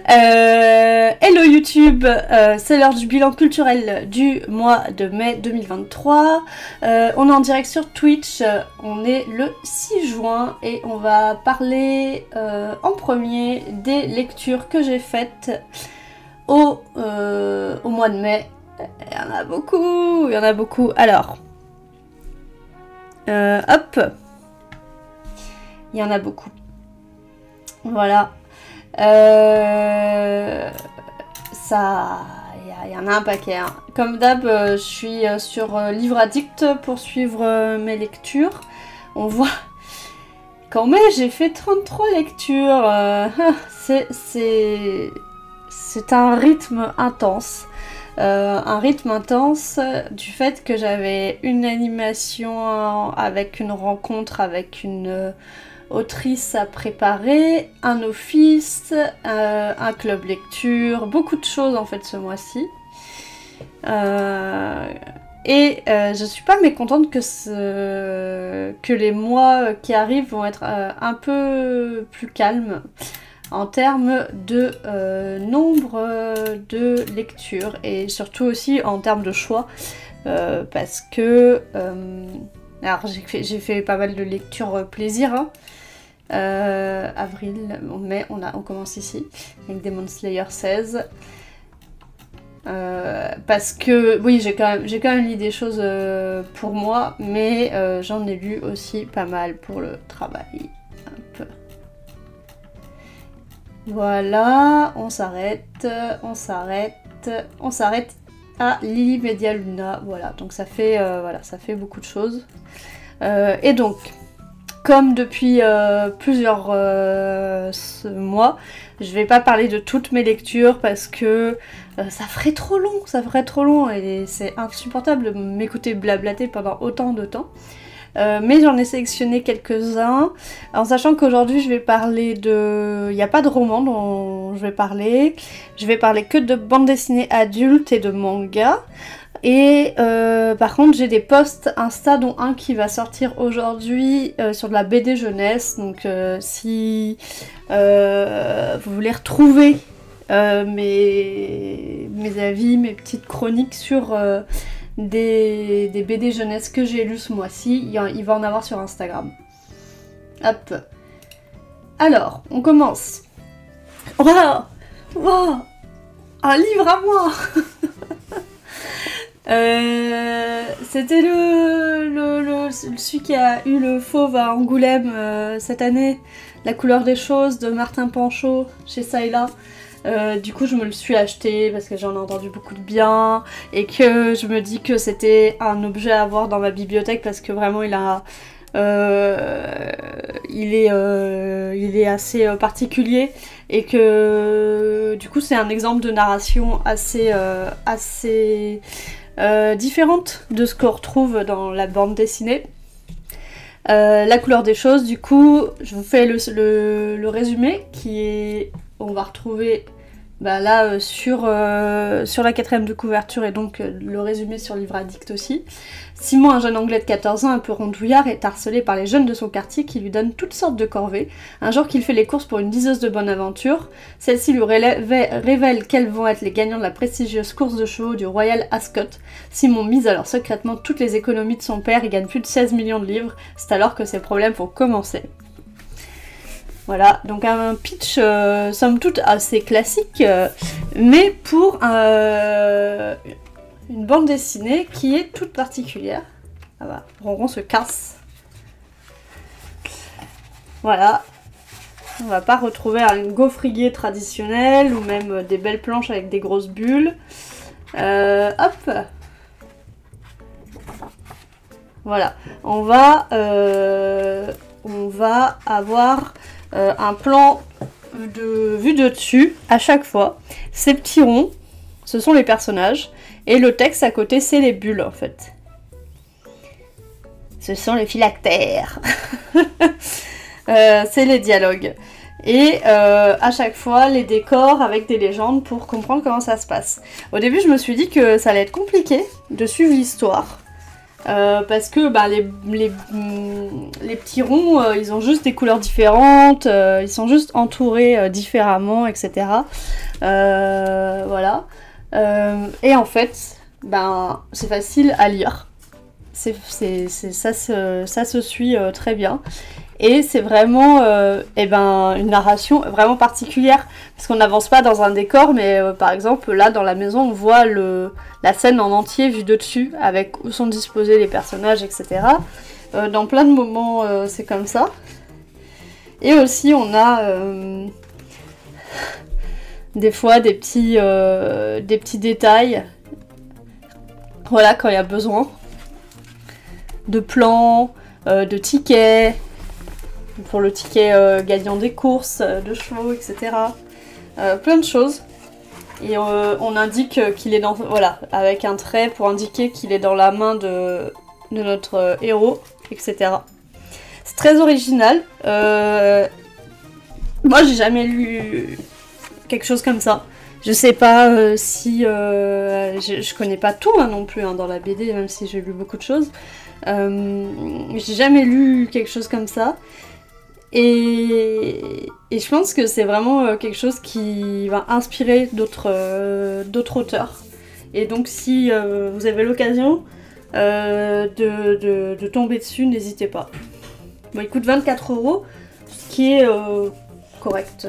Hello YouTube, c'est l'heure du bilan culturel du mois de mai 2023. On est en direct sur Twitch, on est le 6 juin et on va parler en premier des lectures que j'ai faites au mois de mai. Il y en a beaucoup, Alors, hop, il y en a beaucoup. Voilà. Ça, il y en a un paquet. Hein. Comme d'hab, je suis sur Livre Addict pour suivre mes lectures. On voit qu'en mai, j'ai fait 33 lectures. C'est un rythme intense. Du fait que j'avais une animation avec une rencontre avec une autrice à préparer, un office, un club lecture, beaucoup de choses en fait ce mois-ci. Je suis pas mécontente que les mois qui arrivent vont être un peu plus calmes en termes de nombre de lectures et surtout aussi en termes de choix parce que alors j'ai fait pas mal de lectures plaisir hein. Avril, mai, on commence ici avec Demon Slayer 16 parce que oui j'ai quand même lu des choses pour moi mais j'en ai lu aussi pas mal pour le travail. Hop. Voilà, on s'arrête à Lily Media Luna, voilà, donc ça fait beaucoup de choses. Et donc, comme depuis plusieurs mois, je vais pas parler de toutes mes lectures parce que ça ferait trop long et c'est insupportable de m'écouter blablater pendant autant de temps. Mais j'en ai sélectionné quelques-uns, en sachant qu'aujourd'hui je vais parler de... Il n'y a pas de roman dont je vais parler que de bande dessinée adultes et de manga. Et par contre j'ai des posts Insta dont un qui va sortir aujourd'hui sur de la BD jeunesse, donc si vous voulez retrouver mes avis, mes petites chroniques sur... des BD jeunesse que j'ai lu ce mois-ci, il va en avoir sur Instagram. Hop. Alors, on commence. Voilà. Wow. Un livre à moi. C'était celui qui a eu le fauve à Angoulême cette année, La couleur des choses de Martin Panchaud chez Sayla. Du coup je me le suis acheté parce que j'en ai entendu beaucoup de bien et que je me dis que c'était un objet à avoir dans ma bibliothèque parce que vraiment il est assez particulier et que du coup c'est un exemple de narration assez différente de ce qu'on retrouve dans la bande dessinée. La couleur des choses, du coup je vous fais le résumé qui est... On va retrouver là sur la 4ème de couverture et donc le résumé sur Livre Addict aussi. Simon, un jeune anglais de 14 ans un peu rondouillard, est harcelé par les jeunes de son quartier qui lui donnent toutes sortes de corvées. Un jour qu'il fait les courses pour une liseuse de bonne aventure, celle-ci lui révèle quels vont être les gagnants de la prestigieuse course de chevaux du Royal Ascot. Simon mise alors secrètement toutes les économies de son père et gagne plus de 16 millions de livres. C'est alors que ses problèmes vont commencer. Voilà, donc un pitch somme toute assez classique, mais pour une bande dessinée qui est toute particulière. Ah bah, Ronron se casse. Voilà. On va pas retrouver un gaufrier traditionnel ou même des belles planches avec des grosses bulles. Hop. Voilà. On va avoir... un plan vue de dessus à chaque fois. Ces petits ronds, ce sont les personnages et le texte à côté c'est les bulles en fait. Ce sont les phylactères. C'est les dialogues. Et à chaque fois les décors avec des légendes pour comprendre comment ça se passe. Au début je me suis dit que ça allait être compliqué de suivre l'histoire. parce que bah, les petits ronds, ils ont juste des couleurs différentes, ils sont juste entourés différemment, etc. Voilà. Et en fait, ben, c'est facile à lire. Ça se suit très bien. Et c'est vraiment une narration vraiment particulière. Parce qu'on n'avance pas dans un décor, mais par exemple, là, dans la maison, on voit la scène en entier vue de dessus, avec où sont disposés les personnages, etc. Dans plein de moments, c'est comme ça. Et aussi, on a des fois des petits détails. Voilà, quand il y a besoin. De plans, de tickets. Pour le ticket gagnant des courses, de chevaux, etc. Plein de choses. Et on indique qu'il est dans... Voilà, avec un trait pour indiquer qu'il est dans la main de notre héros, etc. C'est très original. Moi, j'ai jamais lu quelque chose comme ça. Je sais pas si... je connais pas tout non plus dans la BD, même si j'ai lu beaucoup de choses. J'ai jamais lu quelque chose comme ça. Et je pense que c'est vraiment quelque chose qui va inspirer d'autres auteurs. Et donc si vous avez l'occasion de tomber dessus, n'hésitez pas. Bon, il coûte 24 €, ce qui est correct.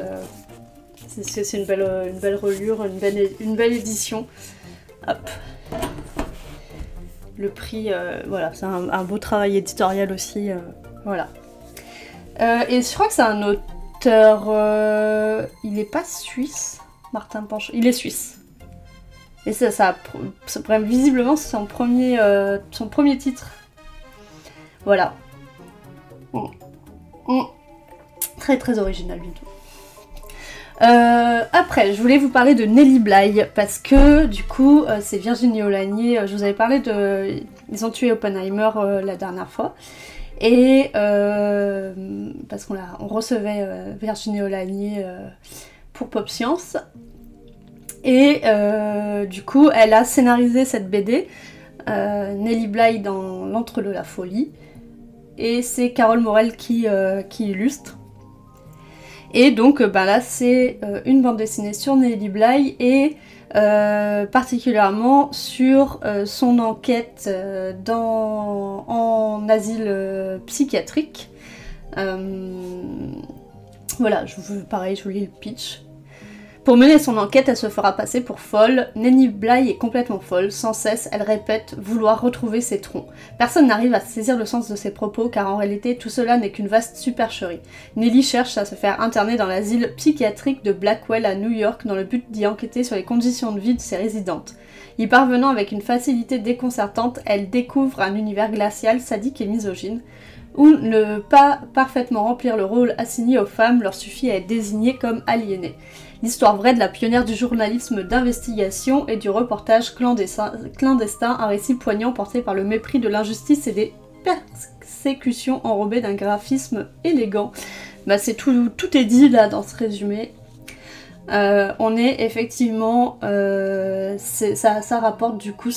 C'est une belle reliure, une belle édition. Hop. Le prix, voilà, c'est un beau travail éditorial aussi. Voilà. Et je crois que c'est un auteur... il n'est pas suisse, Martin Pancher. Il est suisse. Et visiblement, c'est son premier titre. Voilà. Très très original du tout. Après, je voulais vous parler de Nelly Bly, parce que du coup, c'est Virginie Aulagnier. Je vous avais parlé de... Ils ont tué Oppenheimer la dernière fois. Et parce qu'on recevait Virginie Aulagnier pour Pop Science. Et du coup, elle a scénarisé cette BD, Nelly Bly dans L'Antre de la Folie. Et c'est Carole Morel qui illustre. Et donc là, c'est une bande dessinée sur Nelly Bly et particulièrement sur son enquête en asile psychiatrique. Voilà, pareil, je vous lis le pitch. Pour mener son enquête, elle se fera passer pour folle. Nelly Bly est complètement folle. Sans cesse, elle répète vouloir retrouver ses troncs. Personne n'arrive à saisir le sens de ses propos, car en réalité, tout cela n'est qu'une vaste supercherie. Nelly cherche à se faire interner dans l'asile psychiatrique de Blackwell à New York dans le but d'y enquêter sur les conditions de vie de ses résidentes. Y parvenant avec une facilité déconcertante, elle découvre un univers glacial, sadique et misogyne, où ne pas parfaitement remplir le rôle assigné aux femmes leur suffit à être désignées comme aliénées. L'histoire vraie de la pionnière du journalisme d'investigation et du reportage clandestin, un récit poignant porté par le mépris de l'injustice et des persécutions enrobées d'un graphisme élégant. Bah c'est tout est dit là dans ce résumé. On est effectivement, ça rapporte du coup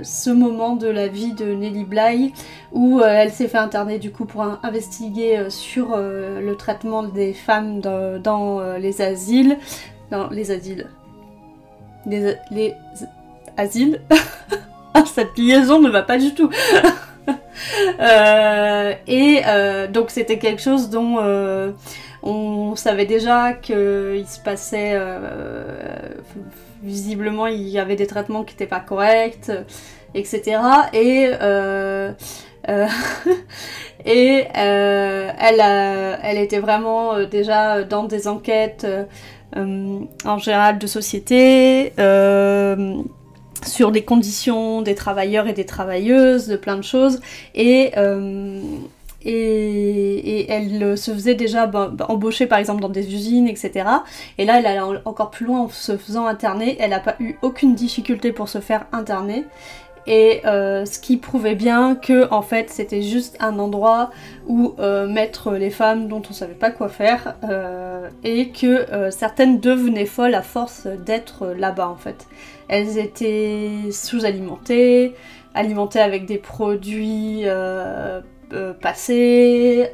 ce moment de la vie de Nelly Bly où elle s'est fait interner du coup pour investiguer sur le traitement des femmes dans les asiles. Les asiles. Cette liaison ne va pas du tout. Donc c'était quelque chose dont on savait déjà qu'il se passait... visiblement, il y avait des traitements qui n'étaient pas corrects, etc. Elle était vraiment déjà dans des enquêtes en général de société, sur les conditions des travailleurs et des travailleuses, de plein de choses, et elle se faisait déjà embaucher par exemple dans des usines, etc. Et là elle allait encore plus loin en se faisant interner, elle n'a pas eu aucune difficulté pour se faire interner. et ce qui prouvait bien que en fait c'était juste un endroit où mettre les femmes dont on savait pas quoi faire et que certaines devenaient folles à force d'être là-bas en fait. Elles étaient sous-alimentées, alimentées avec des produits passés,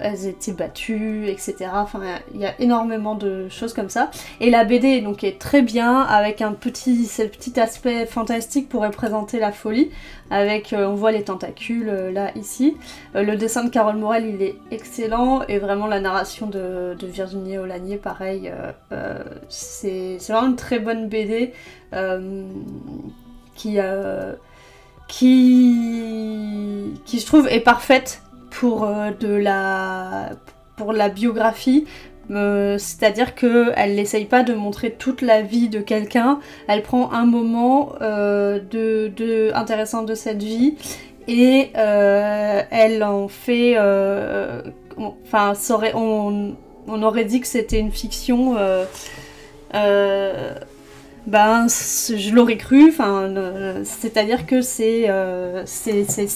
elles étaient battues, etc. Enfin, il y a énormément de choses comme ça. Et la BD donc est très bien, avec ce petit aspect fantastique pour représenter la folie, avec, on voit les tentacules là, ici. Le dessin de Carole Morel, il est excellent, et vraiment la narration de Virginie Olanier, pareil, c'est vraiment une très bonne BD qui je trouve est parfaite pour la biographie, c'est-à-dire qu'elle n'essaye pas de montrer toute la vie de quelqu'un, elle prend un moment intéressant de cette vie et elle en fait... Enfin, on aurait dit que c'était une fiction... je l'aurais cru, c'est-à-dire que c'est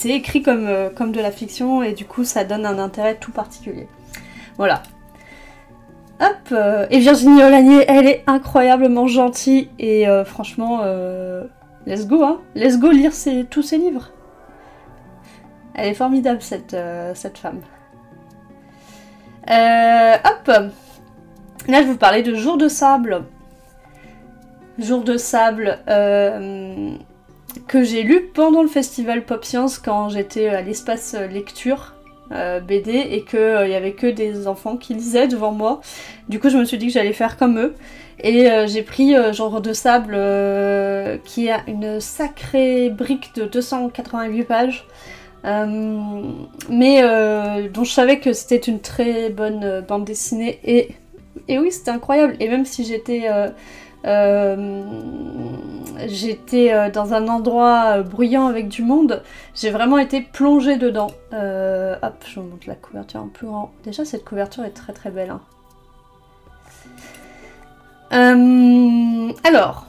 écrit comme de la fiction et du coup ça donne un intérêt tout particulier. Voilà. Hop, et Virginie Olanier, elle est incroyablement gentille et franchement, let's go, hein. Let's go lire tous ses livres. Elle est formidable cette femme. Hop, là je vais vous parler de Jour de sable. Jour de sable que j'ai lu pendant le festival Pop Science quand j'étais à l'espace lecture BD et qu'il y avait que des enfants qui lisaient devant moi. Du coup je me suis dit que j'allais faire comme eux et j'ai pris Jour de sable qui a une sacrée brique de 288 pages mais dont je savais que c'était une très bonne bande dessinée et oui c'était incroyable. Et même si j'étais dans un endroit bruyant avec du monde, j'ai vraiment été plongée dedans. Hop, je vous montre la couverture en plus grand. Déjà cette couverture est très très belle, hein. Alors,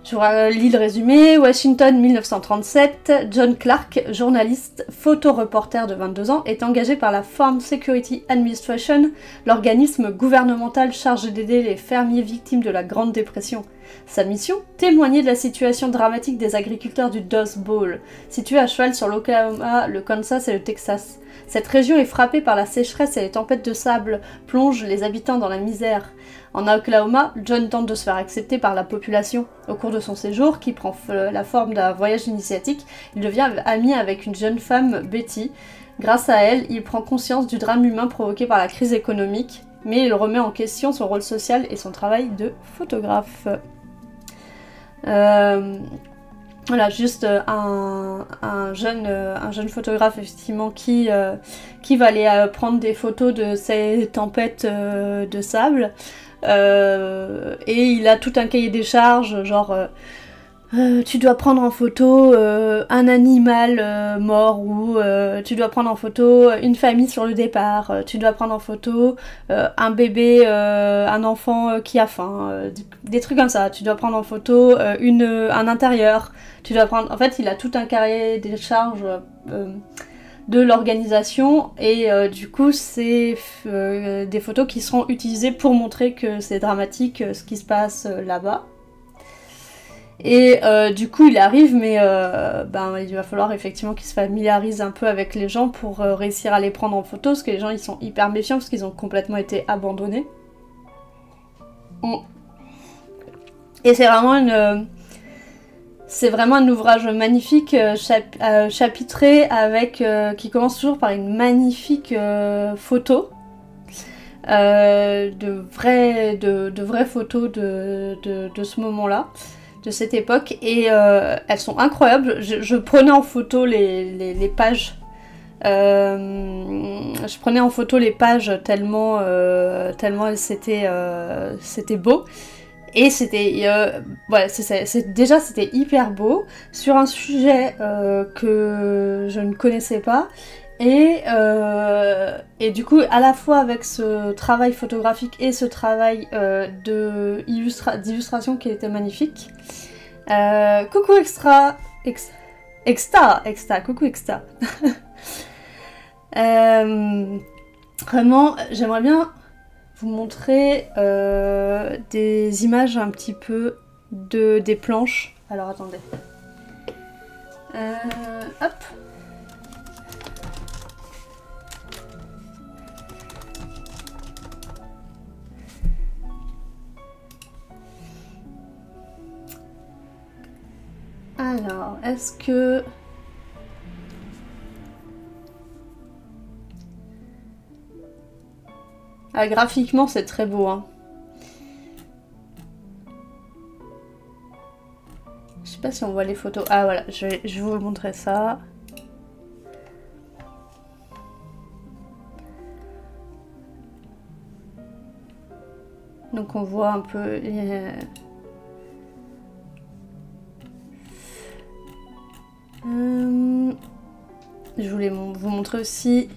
je vous lis le résumé. Washington 1937, John Clark, journaliste, photoreporter de 22 ans, est engagé par la Farm Security Administration, l'organisme gouvernemental chargé d'aider les fermiers victimes de la Grande Dépression. Sa mission ? Témoigner de la situation dramatique des agriculteurs du Dust Bowl, situé à cheval sur l'Oklahoma, le Kansas et le Texas. Cette région est frappée par la sécheresse et les tempêtes de sable plongent les habitants dans la misère. En Oklahoma, John tente de se faire accepter par la population. Au cours de son séjour, qui prend la forme d'un voyage initiatique, il devient ami avec une jeune femme, Betty. Grâce à elle, il prend conscience du drame humain provoqué par la crise économique, mais il remet en question son rôle social et son travail de photographe. Voilà, juste un jeune photographe effectivement qui va aller prendre des photos de ces tempêtes de sable et il a tout un cahier des charges, genre tu dois prendre en photo un animal mort ou tu dois prendre en photo une famille sur le départ, tu dois prendre en photo un bébé, un enfant qui a faim, des trucs comme ça, tu dois prendre en photo un intérieur, tu dois prendre... En fait, il a tout un cahier des charges de l'organisation et du coup c'est des photos qui seront utilisées pour montrer que c'est dramatique ce qui se passe là-bas. Et du coup il arrive mais il va falloir effectivement qu'il se familiarise un peu avec les gens pour réussir à les prendre en photo, parce que les gens ils sont hyper méfiants parce qu'ils ont complètement été abandonnés. Et c'est vraiment un ouvrage magnifique, chapitré avec qui commence toujours par une magnifique photo. De vraies photos de ce moment-là, de cette époque, et elles sont incroyables. Je prenais en photo les pages. Je prenais en photo les pages tellement c'était beau. Et c'était c'était hyper beau sur un sujet que je ne connaissais pas. Et du coup, à la fois avec ce travail photographique et ce travail d'illustration qui était magnifique, Coucou Extra. Exta, coucou Exta. Vraiment, j'aimerais bien vous montrer des images un petit peu des planches. Alors attendez. Hop. Alors, est-ce que... Ah, graphiquement, c'est très beau, hein. Je sais pas si on voit les photos. Ah, voilà, je vais vous montrer ça. Donc, on voit un peu... Je voulais vous montrer aussi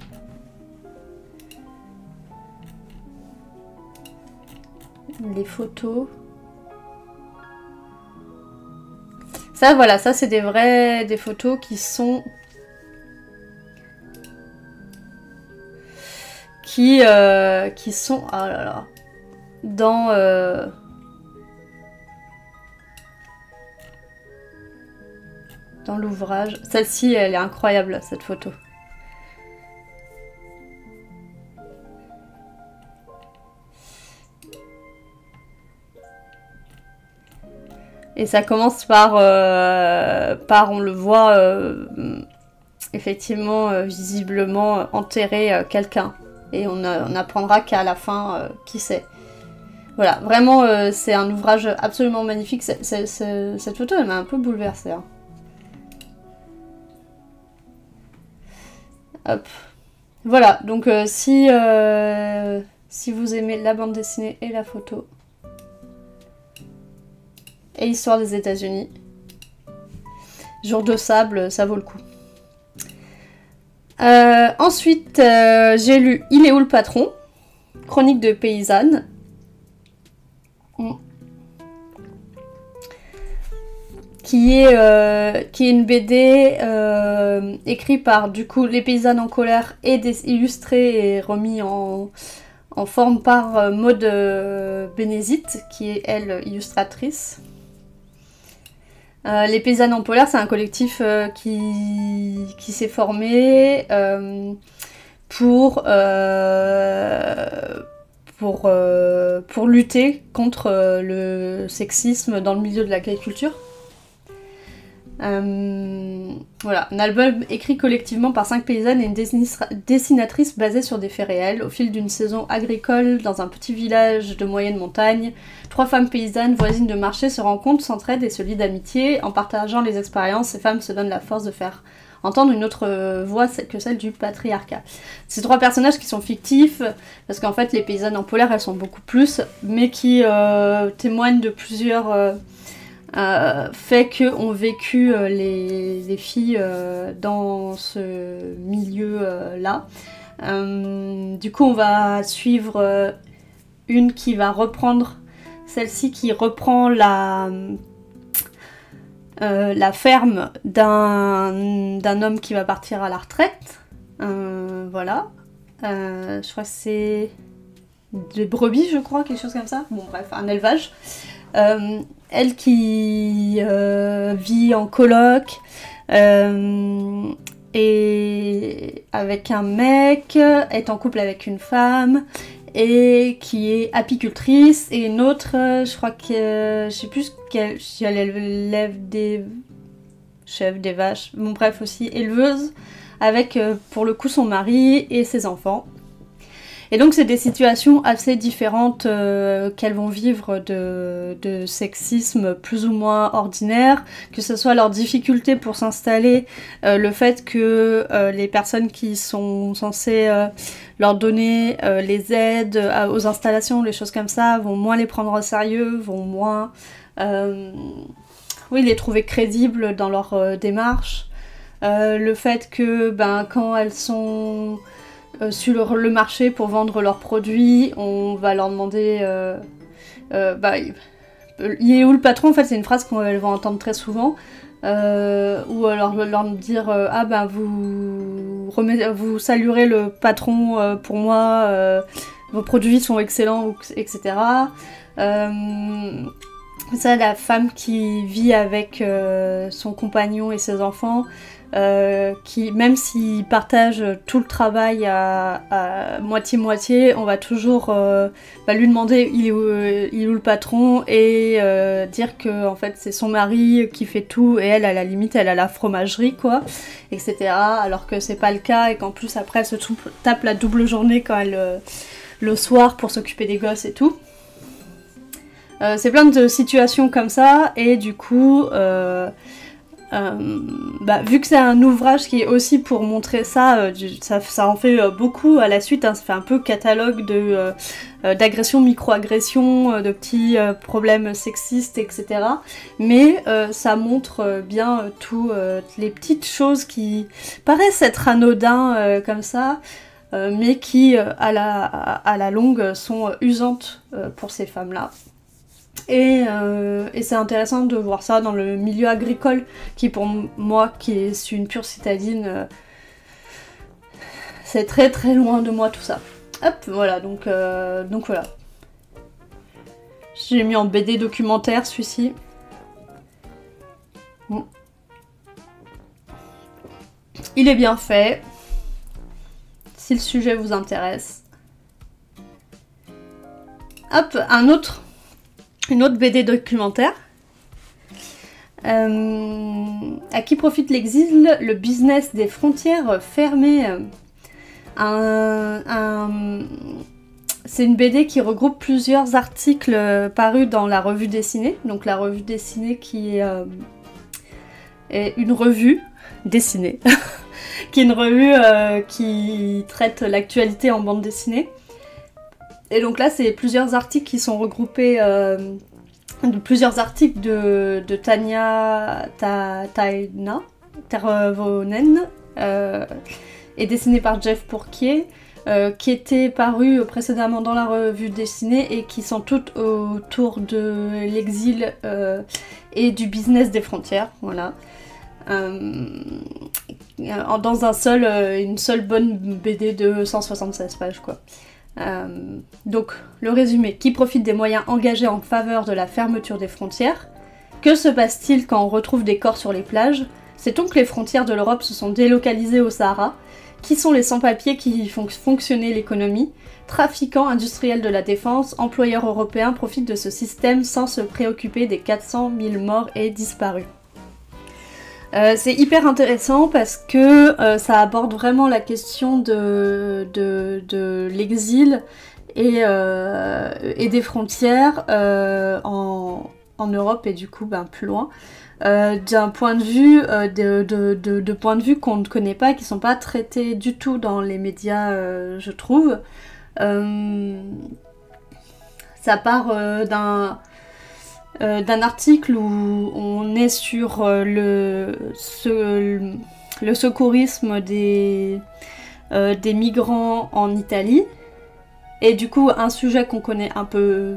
les photos. Ça, voilà, ça c'est des photos qui sont oh là là, dans l'ouvrage. Celle-ci, elle est incroyable, cette photo. Et ça commence par on le voit effectivement visiblement enterrer quelqu'un. Et on apprendra qu'à la fin qui c'est. Voilà, vraiment c'est un ouvrage absolument magnifique. Cette photo, elle m'a un peu bouleversée. Hein. Hop. Voilà, donc si vous aimez la bande dessinée et la photo, et Histoire des États-Unis, Jour de sable, ça vaut le coup. Ensuite, j'ai lu Il est où le patron? Chronique de paysanne. Qui est une BD écrite par du coup Les Paysannes en colère et illustrée et remis en forme par Maud Bénézite, qui est elle illustratrice. Les Paysannes en colère, c'est un collectif qui s'est formé pour lutter contre le sexisme dans le milieu de l'agriculture. Voilà, un album écrit collectivement par 5 paysannes et une dessinatrice basée sur des faits réels. Au fil d'une saison agricole dans un petit village de moyenne montagne, 3 femmes paysannes voisines de marché se rencontrent, s'entraident et se lient d'amitié. En partageant les expériences, ces femmes se donnent la force de faire entendre une autre voix que celle du patriarcat. Ces 3 personnages qui sont fictifs, parce qu'en fait les paysannes en polaire elles sont beaucoup plus, mais qui témoignent de plusieurs... faits qu'ont vécu les filles dans ce milieu-là. Du coup, on va suivre une qui va reprendre, celle-ci qui reprend la ferme d'un homme qui va partir à la retraite. Voilà. Je crois que c'est des brebis, je crois, quelque chose comme ça. Bon, bref, un élevage. Elle qui vit en coloc et avec un mec, est en couple avec une femme et qui est apicultrice, et une autre, je crois que je sais plus si elle élève des chèvres, des vaches, bon bref, aussi éleveuse, avec pour le coup son mari et ses enfants. Et donc c'est des situations assez différentes qu'elles vont vivre de sexisme plus ou moins ordinaire, que ce soit leur difficulté pour s'installer, le fait que les personnes qui sont censées leur donner les aides aux installations, les choses comme ça, vont moins les prendre au sérieux, vont moins les trouver crédibles dans leur démarche. Le fait que quand elles sont... sur le marché pour vendre leurs produits, on va leur demander il est où le patron, en fait c'est une phrase qu'on va entendre très souvent, ou alors leur dire ah ben vous saluerez le patron pour moi, vos produits sont excellents, etc. Ça, la femme qui vit avec son compagnon et ses enfants, qui, même s'ils partagent tout le travail à moitié-moitié, on va toujours lui demander il est où le patron, et dire que en fait c'est son mari qui fait tout, et elle, à la limite, elle a la fromagerie, quoi, etc. Alors que c'est pas le cas, et qu'en plus après elle se tape la double journée quand elle le soir pour s'occuper des gosses et tout. C'est plein de situations comme ça, et du coup, vu que c'est un ouvrage qui est aussi pour montrer ça, ça en fait beaucoup à la suite, hein, ça fait un peu catalogue d'agressions, micro-agressions, de petits problèmes sexistes, etc. Mais ça montre bien toutes les petites choses qui paraissent être anodins comme ça, mais qui, à la longue, sont usantes pour ces femmes-là. Et c'est intéressant de voir ça dans le milieu agricole, qui pour moi, qui suis une pure citadine, c'est très très loin de moi tout ça. Hop, voilà, donc voilà. J'ai mis en BD documentaire celui-ci. Bon. Il est bien fait, si le sujet vous intéresse. Hop, une autre BD documentaire. À qui profite l'exil, le business des frontières fermées. C'est une BD qui regroupe plusieurs articles parus dans la revue dessinée. Donc la revue dessinée qui est une revue dessinée. qui est une revue qui traite l'actualité en bande dessinée. Et donc là, c'est plusieurs articles qui sont regroupés, plusieurs articles de Tania Tervonen, et dessinés par Jeff Pourquier, qui étaient parus précédemment dans la revue dessinée et qui sont toutes autour de l'exil et du business des frontières, voilà. Dans une seule bonne BD de 176 pages, quoi. Donc, le résumé. Qui profite des moyens engagés en faveur de la fermeture des frontières? Que se passe-t-il quand on retrouve des corps sur les plages? Sait-on que les frontières de l'Europe se sont délocalisées au Sahara? Qui sont les sans-papiers qui font fonctionner l'économie? Trafiquants, industriels de la défense, employeurs européens profitent de ce système sans se préoccuper des 400 000 morts et disparus. C'est hyper intéressant parce que ça aborde vraiment la question de l'exil et des frontières en Europe, et du coup plus loin, d'un point de vue de point de vue qu'on ne connaît pas, qui sont pas traités du tout dans les médias, je trouve. Ça part d'un article où on est sur le secourisme des migrants en Italie, et du coup un sujet qu'on connaît un peu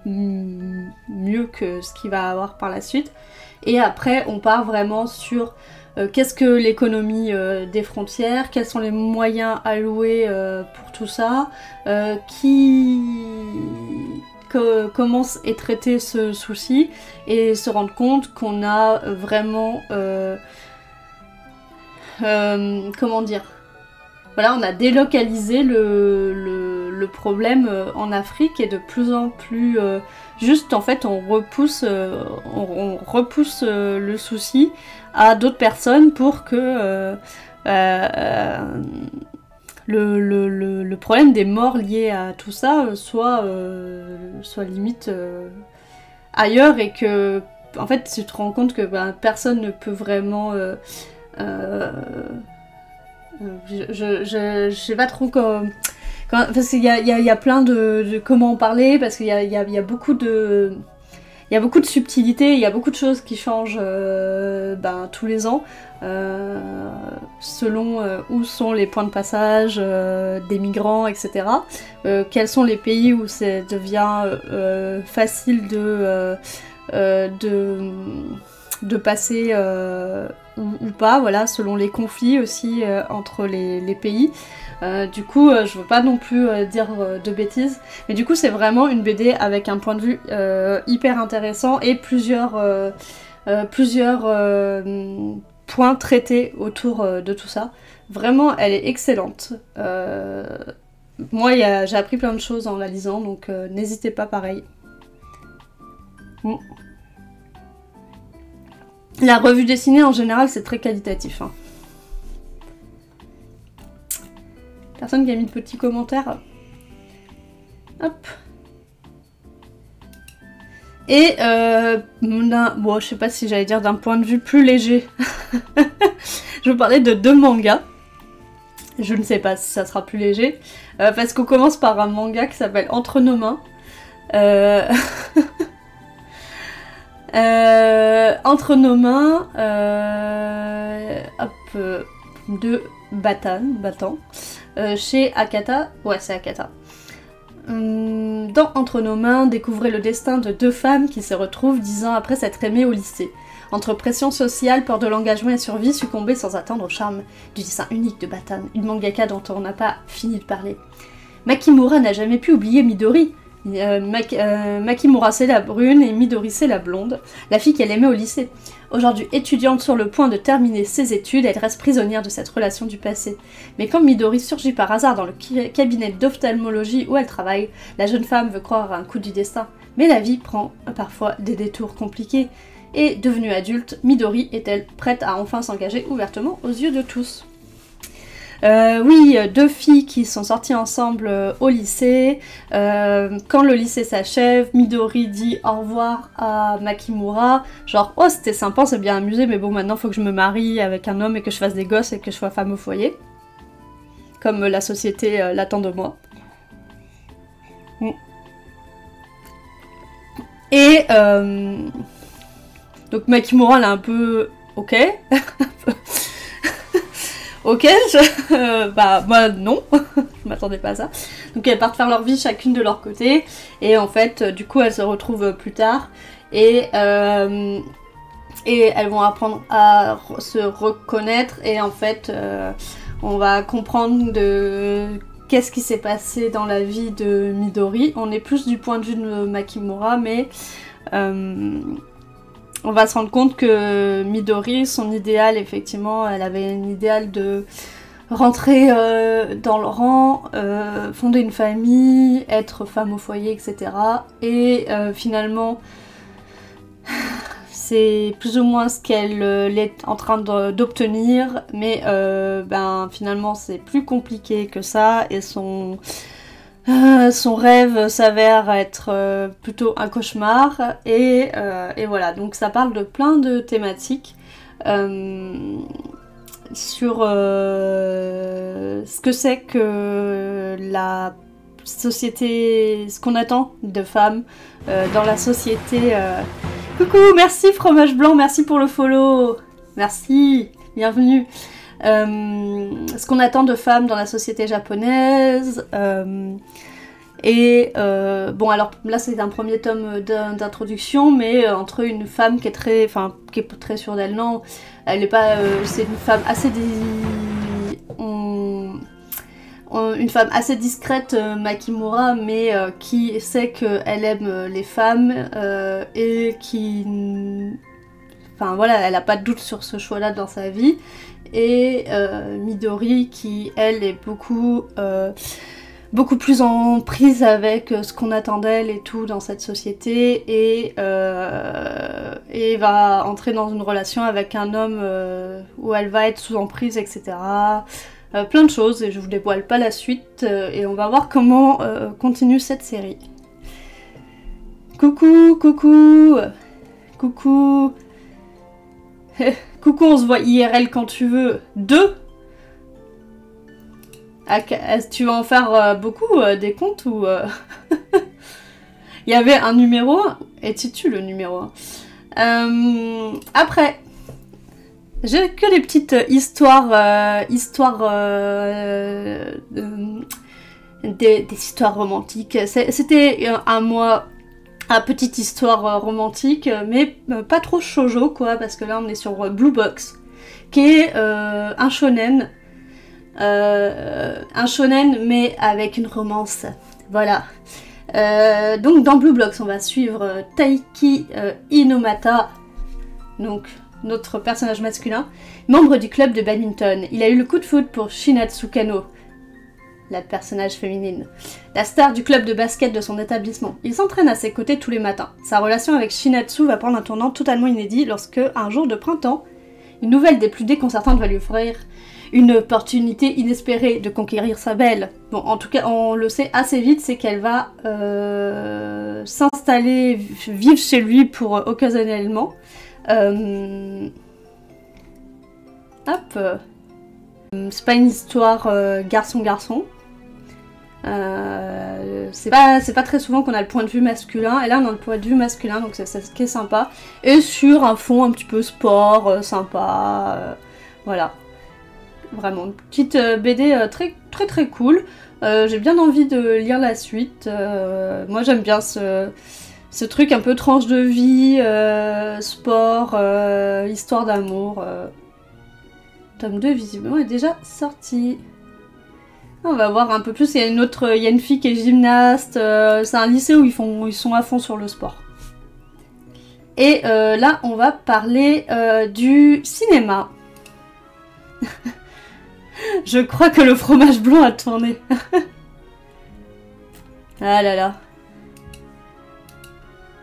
mieux que ce qu'il va avoir par la suite, et après on part vraiment sur qu'est-ce que l'économie des frontières, quels sont les moyens alloués pour tout ça, comment est traité ce souci, et se rendre compte qu'on a vraiment comment dire, voilà, on a délocalisé le problème en Afrique, et de plus en plus juste, en fait, on repousse le souci à d'autres personnes pour que le problème des morts liés à tout ça soit limite ailleurs, et que en fait tu te rends compte que personne ne peut vraiment je sais pas trop parce qu'il y a plein de comment en parler, parce qu'il y a beaucoup de il y a beaucoup de subtilités, il y a beaucoup de choses qui changent tous les ans, selon où sont les points de passage des migrants, etc. Quels sont les pays où ça devient facile de passer ou pas, voilà, selon les conflits aussi entre les pays. Du coup, je veux pas non plus dire de bêtises, mais du coup c'est vraiment une BD avec un point de vue hyper intéressant et plusieurs points traités autour de tout ça. Vraiment, elle est excellente. Moi, j'ai appris plein de choses en la lisant, donc n'hésitez pas, pareil. La revue dessinée, en général, c'est très qualitatif. Hein. Personne qui a mis de petits commentaires. Hop. Et, bon, je sais pas si j'allais dire d'un point de vue plus léger. Je vous parlais de 2 mangas. Je ne sais pas si ça sera plus léger. Parce qu'on commence par un manga qui s'appelle Entre nos mains. Entre nos mains, de Batan, chez Akata, ouais c'est Akata. Dans Entre nos mains, découvrez le destin de 2 femmes qui se retrouvent 10 ans après s'être aimées au lycée. Entre pression sociale, peur de l'engagement et survie, succomber sans attendre au charme du dessin unique de Batan, une mangaka dont on n'a pas fini de parler. Makimura n'a jamais pu oublier Midori. Makimura c'est la brune et Midori c'est la blonde, la fille qu'elle aimait au lycée. Aujourd'hui étudiante sur le point de terminer ses études, elle reste prisonnière de cette relation du passé. Mais quand Midori surgit par hasard dans le cabinet d'ophtalmologie où elle travaille, la jeune femme veut croire à un coup du destin. Mais la vie prend parfois des détours compliqués. Et devenue adulte, Midori est-elle prête à enfin s'engager ouvertement aux yeux de tous ? Oui, 2 filles qui sont sorties ensemble au lycée. Quand le lycée s'achève, Midori dit au revoir à Makimura. Genre, oh c'était sympa, on s'est bien amusé, mais bon maintenant faut que je me marie avec un homme et que je fasse des gosses et que je sois femme au foyer. Comme la société l'attend de moi. Et donc Makimura elle est un peu ok. Ok, bah moi non, je m'attendais pas à ça. Donc elles partent faire leur vie chacune de leur côté, et en fait du coup elles se retrouvent plus tard, et elles vont apprendre à se reconnaître, et en fait on va comprendre qu'est-ce qui s'est passé dans la vie de Midori. On est plus du point de vue de Makimura, mais on va se rendre compte que Midori, son idéal, effectivement, elle avait un idéal de rentrer dans le rang, fonder une famille, être femme au foyer, etc. Et finalement, c'est plus ou moins ce qu'elle est en train d'obtenir, mais finalement c'est plus compliqué que ça, et son rêve s'avère être plutôt un cauchemar, et voilà, donc ça parle de plein de thématiques sur ce que c'est que la société, ce qu'on attend de femmes dans la société. Coucou, merci Fromage Blanc, merci pour le follow, merci, bienvenue. Ce qu'on attend de femmes dans la société japonaise, bon alors là c'est un premier tome d'introduction, mais entre une femme qui est très sûre d'elle, non, elle est pas, c'est une femme assez une femme assez discrète, Makimura, mais qui sait qu'elle aime les femmes et qui, enfin voilà, elle a pas de doute sur ce choix-là dans sa vie. Et Midori qui, elle, est beaucoup plus en prise avec ce qu'on attend d'elle et tout dans cette société, et va entrer dans une relation avec un homme où elle va être sous emprise, etc. Plein de choses, et je vous dévoile pas la suite, et on va voir comment continue cette série. Coucou, coucou, coucou. Coucou, on se voit IRL quand tu veux. 2 Tu vas en faire beaucoup des comptes ou Il y avait un numéro 1. Es-tu le numéro 1 Après, j'ai que des petites histoires... des histoires romantiques. C'était un mois... à petite histoire romantique, mais pas trop shoujo, quoi, parce que là, on est sur Blue Box, qui est un shonen. Un shonen, mais avec une romance. Voilà. Donc dans Blue Box, on va suivre Taiki Inomata, donc notre personnage masculin, membre du club de badminton. Il a eu le coup de foudre pour Shinatsu Kano, la personnage féminine, la star du club de basket de son établissement. Il s'entraîne à ses côtés tous les matins. Sa relation avec Shinatsu va prendre un tournant totalement inédit lorsque, un jour de printemps, une nouvelle des plus déconcertantes va lui offrir une opportunité inespérée de conquérir sa belle. Bon, en tout cas, on le sait assez vite, c'est qu'elle va s'installer, vivre chez lui pour occasionnellement. Hop. C'est pas une histoire garçon-garçon. C'est pas très souvent qu'on a le point de vue masculin, et là on a le point de vue masculin, donc c'est ce qui est sympa. Et sur un fond un petit peu sport, sympa, voilà. Vraiment, une petite BD très cool. J'ai bien envie de lire la suite. Moi j'aime bien ce truc un peu tranche de vie, sport, histoire d'amour. Tome 2 visiblement est déjà sorti. On va voir un peu plus. Il y a une fille qui est gymnaste. C'est un lycée où ils sont à fond sur le sport. Et là, on va parler du cinéma. Je crois que le fromage blanc a tourné. Ah là là.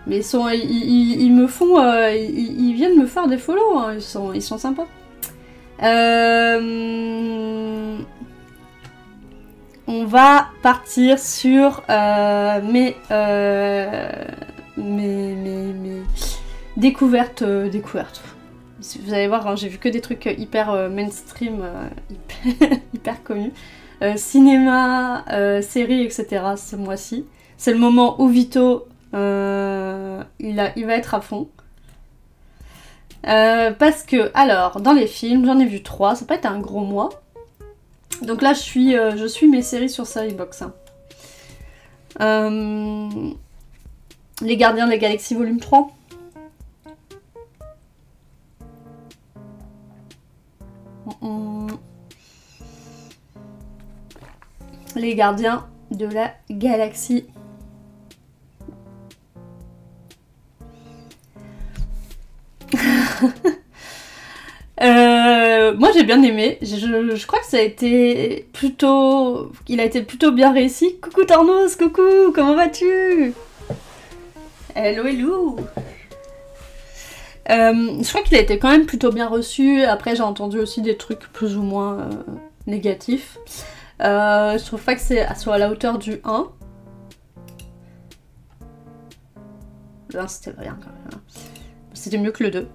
Mais ils me font... ils viennent me faire des follow. Hein. Ils sont sympas. On va partir sur mes découvertes. Vous allez voir, hein, j'ai vu que des trucs hyper mainstream, hyper connus. Cinéma, séries, etc. ce mois-ci. C'est le moment où Vito, il va être à fond. Parce que, alors, dans les films, j'en ai vu 3, ça peut être un gros mois. Donc là, je suis mes séries sur Seriebox. Hein. Les Gardiens de la Galaxie volume 3. Les Gardiens de la Galaxie. Moi j'ai bien aimé, je crois que ça a été plutôt... Il a été plutôt bien réussi. Coucou Tornos, coucou, comment vas-tu? Hello hello. Je crois qu'il a été quand même plutôt bien reçu. Après j'ai entendu aussi des trucs plus ou moins négatifs. Je trouve pas que c'est soit à la hauteur du 1. Le 1 c'était rien quand même. C'était mieux que le 2.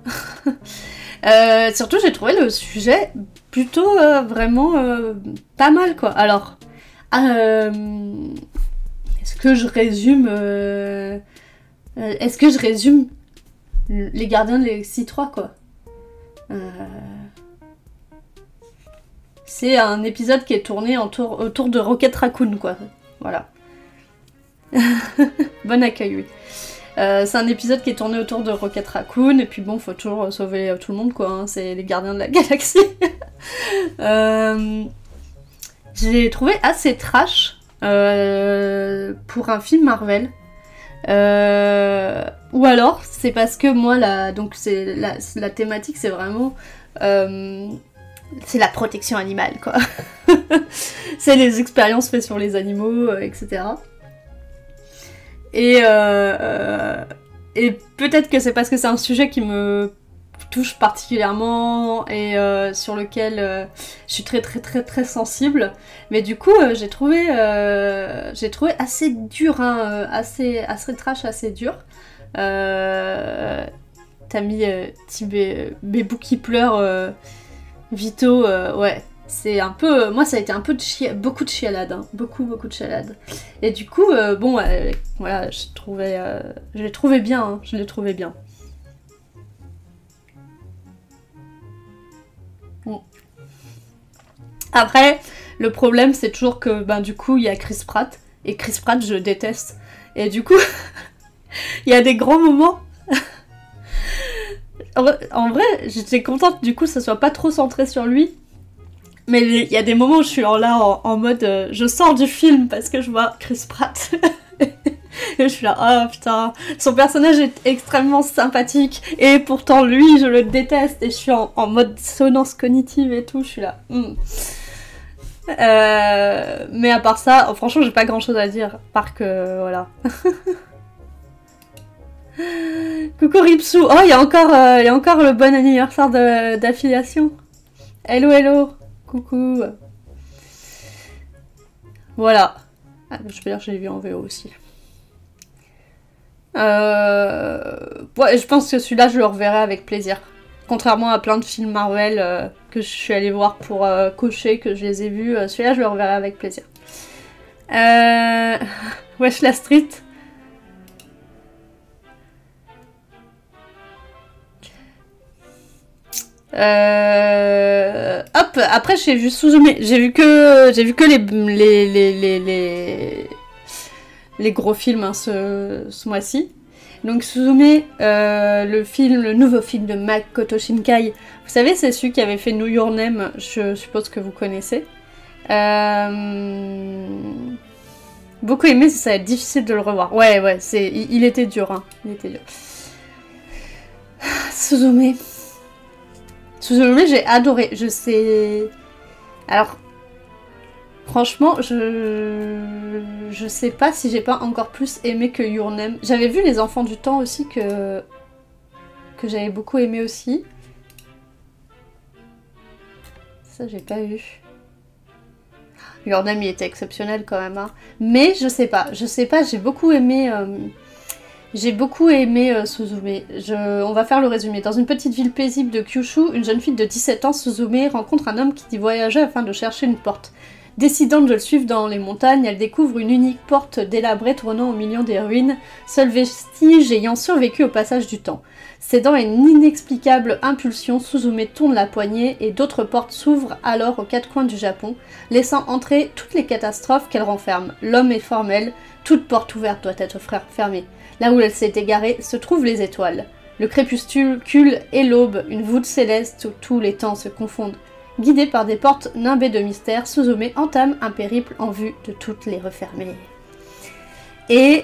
Surtout j'ai trouvé le sujet plutôt vraiment pas mal quoi. Alors, est-ce que je résume les Gardiens de la Galaxie 3 quoi. C'est un épisode qui est tourné autour de Rocket Raccoon quoi. Voilà. Bon accueil oui. C'est un épisode qui est tourné autour de Rocket Raccoon, et puis bon, faut toujours sauver tout le monde, quoi, hein, c'est les Gardiens de la Galaxie. J'ai trouvé assez trash pour un film Marvel. Ou alors, c'est parce que moi, la thématique, c'est vraiment... c'est la protection animale, quoi. C'est les expériences faites sur les animaux, etc. Et peut-être que c'est parce que c'est un sujet qui me touche particulièrement et sur lequel je suis très sensible. Mais du coup, j'ai trouvé assez dur, hein, assez trash, assez dur. T'as mis petit bébou qui pleure, Vito, ouais. c'est un peu... Moi, ça a été un peu de beaucoup de chialade, hein. Beaucoup de chialade. Et du coup, bon, voilà, je l'ai trouvé bien, hein. Je l'ai trouvé bien. Bon. Après, le problème, c'est toujours que, ben, du coup, il y a Chris Pratt. Et Chris Pratt, je déteste. Et du coup, il y a des grands moments... En vrai, j'étais contente, du coup, que ça soit pas trop centré sur lui. Mais il y a des moments où je suis là en mode je sors du film parce que je vois Chris Pratt. Et je suis là, oh putain, son personnage est extrêmement sympathique et pourtant lui je le déteste et je suis en mode dissonance cognitive et tout, je suis là. Mais à part ça, franchement j'ai pas grand chose à dire, à part que voilà. Coucou Ripsou, oh il y a encore le bon anniversaire d'affiliation. Hello hello. Coucou. Voilà. Ah, je peux dire que je l'ai vu en VO aussi. Ouais, je pense que celui-là, je le reverrai avec plaisir. Contrairement à plein de films Marvel que je suis allée voir pour cocher, que je les ai vus, celui-là, je le reverrai avec plaisir. Wesh la street. Hop, après j'ai vu Suzume, j'ai vu que les gros films hein, ce mois-ci. Donc Suzume, le nouveau film de Makoto Shinkai, vous savez c'est celui qui avait fait Know Your Name, je suppose que vous connaissez. Beaucoup aimé, ça va être difficile de le revoir. Ouais, il était dur, hein. Il était dur. Suzume, j'ai adoré, je sais... Alors, franchement, je sais pas si j'ai pas encore plus aimé que Your Name. J'avais vu Les Enfants du Temps aussi que j'avais beaucoup aimé aussi. Ça, j'ai pas vu. Your Name, il était exceptionnel quand même, hein. Mais je sais pas, j'ai beaucoup aimé... Suzume. On va faire le résumé. Dans une petite ville paisible de Kyushu, une jeune fille de 17 ans, Suzume, rencontre un homme qui dit voyager afin de chercher une porte. Décidant de le suivre dans les montagnes, elle découvre une unique porte délabrée tournant au milieu des ruines, seul vestige ayant survécu au passage du temps. Cédant à une inexplicable impulsion, Suzume tourne la poignée et d'autres portes s'ouvrent alors aux quatre coins du Japon, laissant entrer toutes les catastrophes qu'elle renferme. L'homme est formel, toute porte ouverte doit être fermée. Là où elle s'est égarée se trouvent les étoiles. Le crépuscule et l'aube, une voûte céleste où tous les temps se confondent. Guidée par des portes nimbées de mystère, Suzume entame un périple en vue de toutes les refermer. Et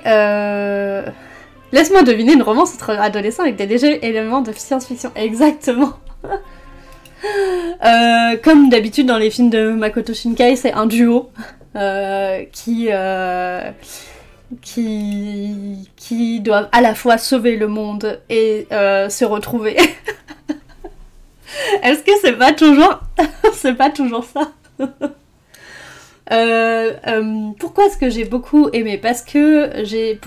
laisse-moi deviner une romance entre adolescents avec des légers éléments de science-fiction. Exactement. Comme d'habitude dans les films de Makoto Shinkai, c'est un duo qui doivent à la fois sauver le monde et se retrouver. Est-ce que c'est pas toujours c'est pas toujours ça? Pourquoi est-ce que j'ai beaucoup aimé? Parce que j'ai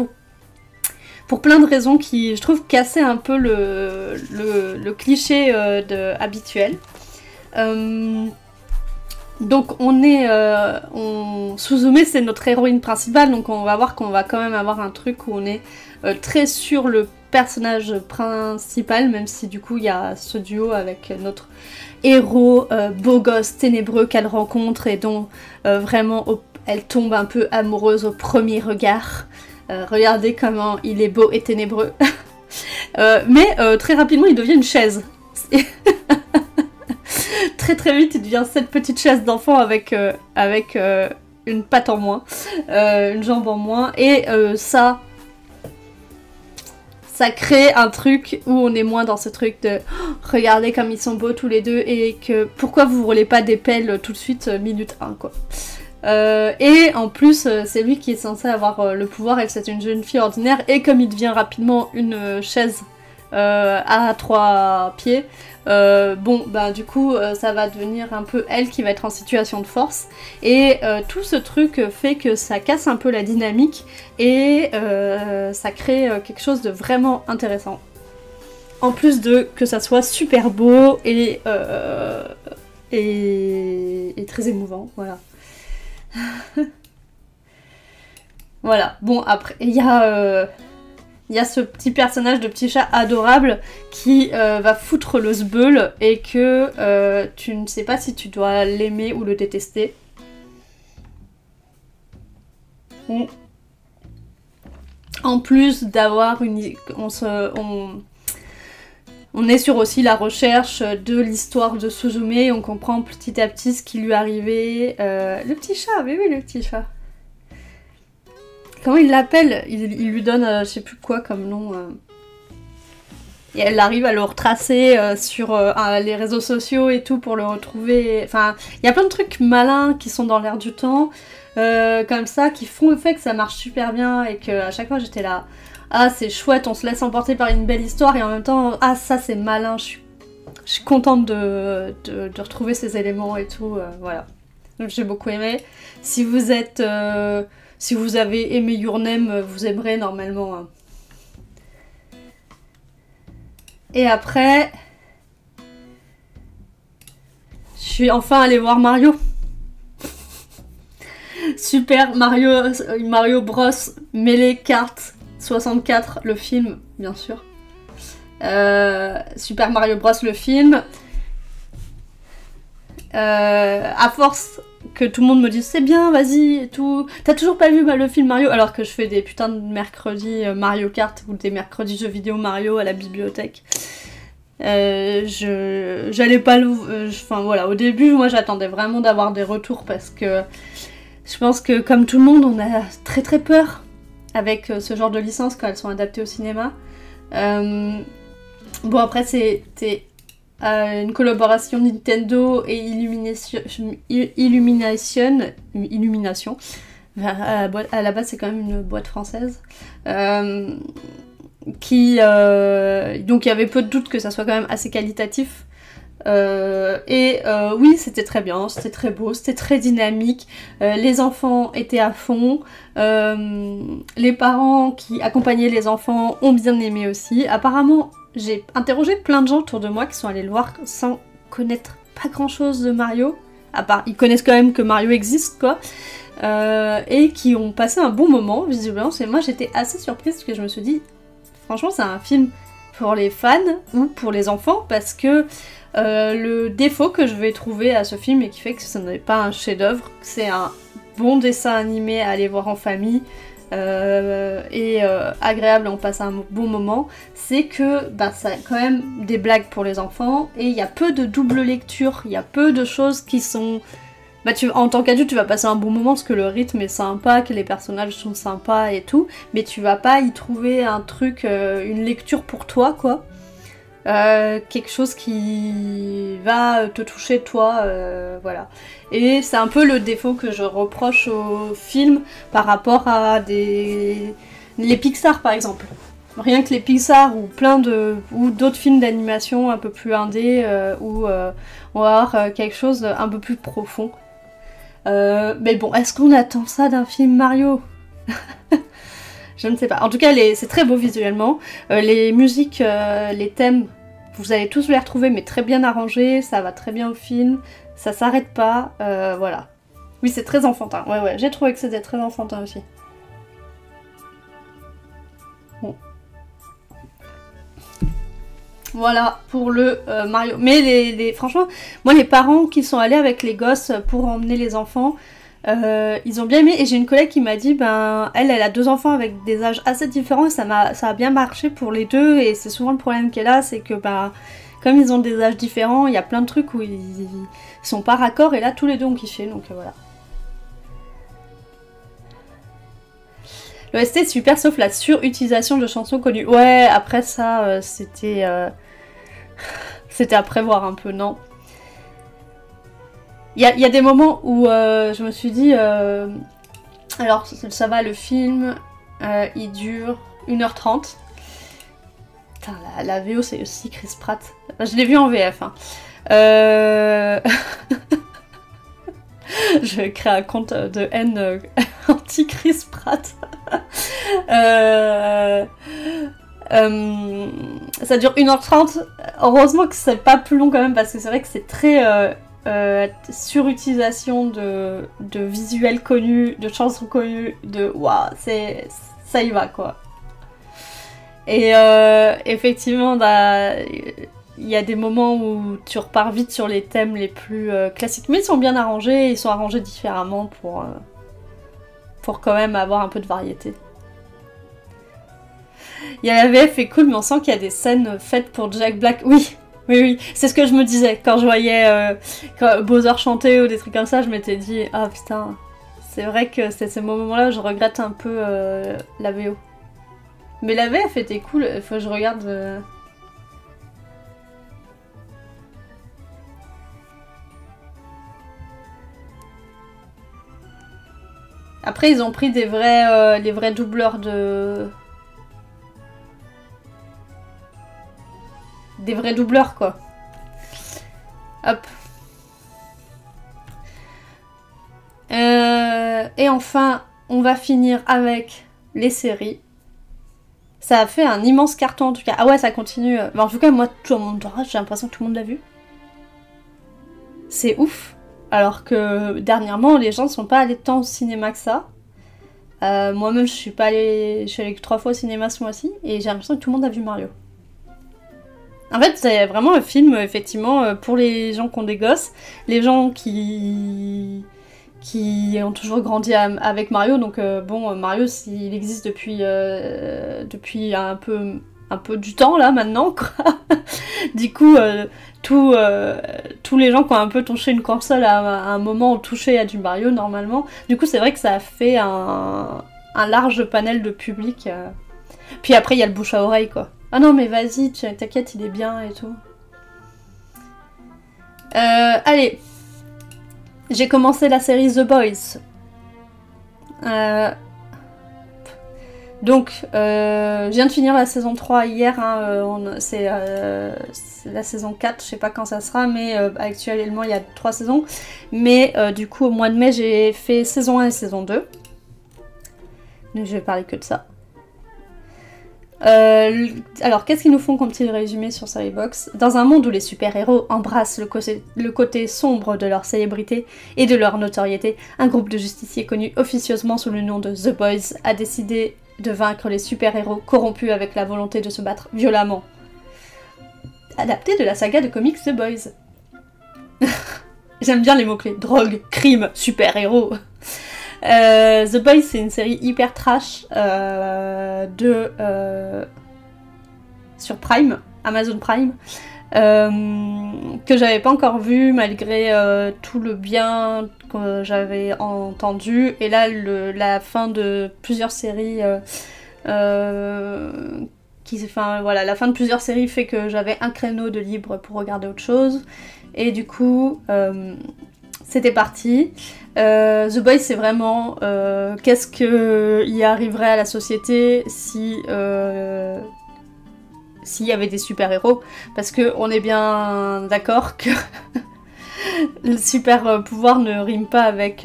pour plein de raisons qui je trouve cassaient un peu le cliché habituel. Donc Suzume c'est notre héroïne principale, donc on va voir qu'on va quand même avoir un truc où on est très sur le personnage principal, même si du coup il y a ce duo avec notre héros beau gosse ténébreux qu'elle rencontre et dont vraiment elle tombe un peu amoureuse au premier regard. Regardez comment il est beau et ténébreux. Mais très rapidement il devient une chaise. Très vite il devient cette petite chaise d'enfant avec une patte en moins, une jambe en moins, et ça crée un truc où on est moins dans ce truc de oh, regardez comme ils sont beaux tous les deux et que pourquoi vous roulez pas des pelles tout de suite minute 1 quoi. Et en plus c'est lui qui est censé avoir le pouvoir et c'est une jeune fille ordinaire et comme il devient rapidement une chaise à 3 pieds, bon bah du coup ça va devenir un peu elle qui va être en situation de force et tout ce truc fait que ça casse un peu la dynamique et ça crée quelque chose de vraiment intéressant. En plus de que ça soit super beau et est très émouvant, voilà. Voilà, bon après, il y a ce petit personnage de petit chat adorable qui va foutre le sbeul et que tu ne sais pas si tu dois l'aimer ou le détester. En plus d'avoir une... On est sur aussi la recherche de l'histoire de Suzume, on comprend petit à petit ce qui lui arrivait. Le petit chat, mais oui, le petit chat. Comment il l'appelle? Il lui donne je sais plus quoi comme nom. Et elle arrive à le retracer sur les réseaux sociaux et tout pour le retrouver. Enfin, il y a plein de trucs malins qui sont dans l'air du temps, comme ça, qui font le fait que ça marche super bien et qu'à chaque fois j'étais là... Ah, c'est chouette, on se laisse emporter par une belle histoire et en même temps, ah, ça c'est malin, je suis contente de retrouver ces éléments et tout, voilà. Donc j'ai beaucoup aimé. Si vous êtes... si vous avez aimé Your Name, vous aimerez normalement. Hein. Et après... Je suis enfin allée voir Mario. Super Mario Bros. Melee Kart 64, le film, bien sûr. Super Mario Bros. Le film. À force que tout le monde me dise c'est bien, vas-y et tout. T'as toujours pas vu le film Mario alors que je fais des putains de mercredis Mario Kart ou des mercredis jeux vidéo Mario à la bibliothèque. J'allais pas le... Enfin voilà, au début moi j'attendais vraiment d'avoir des retours parce que je pense que comme tout le monde on a très très peur avec ce genre de licences quand elles sont adaptées au cinéma. Bon après c'était une collaboration Nintendo et Illumination. À la base c'est quand même une boîte française. Donc il y avait peu de doute que ça soit quand même assez qualitatif. Oui, c'était très bien, c'était très beau, c'était très dynamique, les enfants étaient à fond, les parents qui accompagnaient les enfants ont bien aimé aussi. Apparemment, j'ai interrogé plein de gens autour de moi qui sont allés le voir sans connaître pas grand chose de Mario, à part ils connaissent quand même que Mario existe quoi, et qui ont passé un bon moment visiblement. Moi j'étais assez surprise parce que je me suis dit, franchement c'est un film pour les fans ou pour les enfants parce que le défaut que je vais trouver à ce film et qui fait que ce n'est pas un chef-d'œuvre, c'est un bon dessin animé à aller voir en famille agréable, on passe un bon moment, c'est que ça a quand même des blagues pour les enfants et il y a peu de double lecture, il y a peu de choses qui sont... en tant qu'adulte tu vas passer un bon moment parce que le rythme est sympa, que les personnages sont sympas et tout, mais tu vas pas y trouver un truc, une lecture pour toi quoi. Quelque chose qui va te toucher toi, voilà. Et c'est un peu le défaut que je reproche au film par rapport à les Pixar par exemple. Rien que les Pixar ou ou d'autres films d'animation un peu plus indés où on va avoir quelque chose un peu plus profond. Mais bon, est-ce qu'on attend ça d'un film Mario? Je ne sais pas. En tout cas, c'est très beau visuellement. Les musiques, les thèmes, vous allez tous les retrouver, mais très bien arrangés. Ça va très bien au film. Ça s'arrête pas. Voilà. Oui, c'est très enfantin. Ouais, j'ai trouvé que c'était très enfantin aussi. Bon. Voilà pour le Mario. Mais franchement, moi, les parents qui sont allés avec les gosses pour emmener les enfants... ils ont bien aimé et j'ai une collègue qui m'a dit elle a 2 enfants avec des âges assez différents et ça a bien marché pour les deux et c'est souvent le problème qu'elle a, c'est que comme ils ont des âges différents, il y a plein de trucs où ils sont pas raccords et là tous les deux ont kiffé donc voilà. L'OST est super sauf la surutilisation de chansons connues. Ouais après ça c'était à prévoir un peu, non? Il y a des moments où je me suis dit... alors, ça va, le film, il dure 1h30. Putain, la VO, c'est aussi Chris Pratt. Je l'ai vu en VF. Hein. Je vais créer un compte de haine anti-Chris Pratt. Ça dure 1h30. Heureusement que c'est pas plus long quand même, parce que c'est vrai que c'est très... surutilisation de visuels connus, de chansons connues, de waouh, ça y va quoi. Et effectivement, il y a des moments où tu repars vite sur les thèmes les plus classiques, mais ils sont bien arrangés, ils sont arrangés différemment pour quand même avoir un peu de variété. Il y a la VF est cool, mais on sent qu'il y a des scènes faites pour Jack Black. Oui, c'est ce que je me disais quand je voyais Bowser chanter ou des trucs comme ça, je m'étais dit ah putain, c'est vrai que c'est ces moments-là où je regrette un peu la VO. Mais la VF était cool, il faut que je regarde. Après, ils ont pris les vrais doubleurs des vrais doubleurs, quoi. Hop. Et enfin, on va finir avec les séries. Ça a fait un immense carton en tout cas. Ah ouais, ça continue. Mais en tout cas, moi, tout mon entourage, j'ai l'impression que tout le monde l'a vu. C'est ouf. Alors que dernièrement, les gens ne sont pas allés tant au cinéma que ça. Moi-même, je suis allée que 3 fois au cinéma ce mois-ci et j'ai l'impression que tout le monde a vu Mario. En fait, c'est vraiment un film, effectivement, pour les gens qui ont des gosses, les gens qui ont toujours grandi avec Mario. Donc bon, Mario, il existe depuis un peu du temps là maintenant, quoi. Du coup, tous les gens qui ont un peu touché une console à un moment ont touché à du Mario normalement. Du coup, c'est vrai que ça a fait un large panel de public. Puis après, il y a le bouche à oreille, quoi. Ah non, mais vas-y, t'inquiète, il est bien et tout. Allez. J'ai commencé la série The Boys. Donc, je viens de finir la saison 3 hier, hein, c'est la saison 4, je sais pas quand ça sera, mais actuellement il y a 3 saisons. Mais du coup, au mois de mai, j'ai fait saison 1 et saison 2. Donc je vais parler que de ça. Alors, qu'est-ce qu'ils nous font comme petit résumé sur Seriebox? Dans un monde où les super-héros embrassent le côté sombre de leur célébrité et de leur notoriété, un groupe de justiciers connu officieusement sous le nom de The Boys a décidé de vaincre les super-héros corrompus avec la volonté de se battre violemment. Adapté de la saga de comics The Boys. J'aime bien les mots-clés. Drogue, crime, super-héros. The Boys, c'est une série hyper trash sur Prime, Amazon Prime, que j'avais pas encore vu malgré tout le bien que j'avais entendu. Et là, la fin de plusieurs séries, la fin de plusieurs séries fait que j'avais un créneau de libre pour regarder autre chose. Et du coup, c'était parti. The Boys, c'est vraiment qu'est-ce qu'il arriverait à la société si s'il y avait des super-héros, parce que on est bien d'accord que le super-pouvoir ne rime pas avec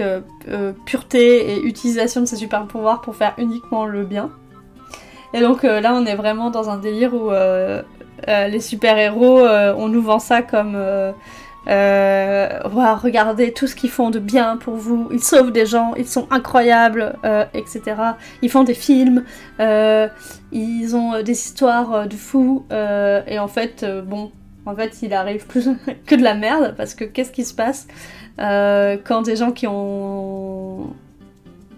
pureté et utilisation de ces super-pouvoirs pour faire uniquement le bien. Et donc là, on est vraiment dans un délire où les super-héros, on nous vend ça comme voilà, regardez tout ce qu'ils font de bien pour vous, ils sauvent des gens, ils sont incroyables, etc. Ils font des films, ils ont des histoires de fous, et en fait, il arrive plus que de la merde, parce que qu'est-ce qui se passe quand des gens qui ont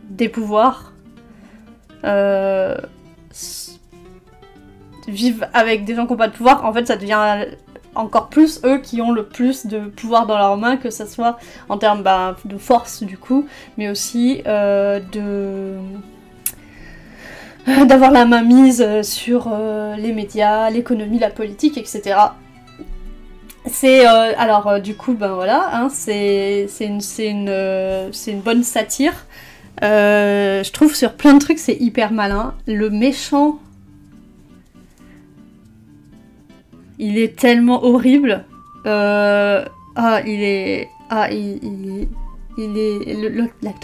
des pouvoirs vivent avec des gens qui n'ont pas de pouvoir, en fait ça devient encore plus eux qui ont le plus de pouvoir dans leurs mains, que ce soit en termes de force du coup, mais aussi d'avoir la main mise sur les médias, l'économie, la politique, etc. C'est du coup voilà, hein, c'est une bonne satire. Je trouve sur plein de trucs c'est hyper malin. Le méchant, il est tellement horrible. L'acteur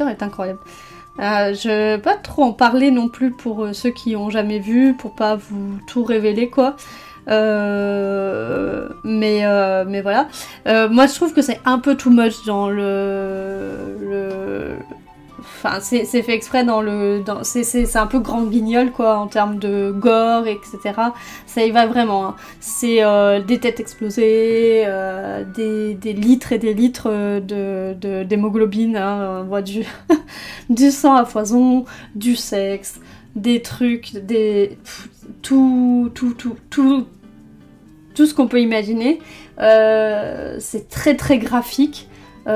est incroyable. Je vais pas trop en parler non plus pour ceux qui ont jamais vu, pour pas vous tout révéler quoi. Mais voilà. Moi, je trouve que c'est un peu too much dans Enfin, c'est fait exprès dans le... C'est un peu grand guignol, quoi, en termes de gore, etc. Ça y va vraiment. Hein. C'est des têtes explosées, des litres et des litres d'hémoglobine. Hein. On voit du, du sang à foison, du sexe, des trucs, tout ce qu'on peut imaginer. C'est très très graphique.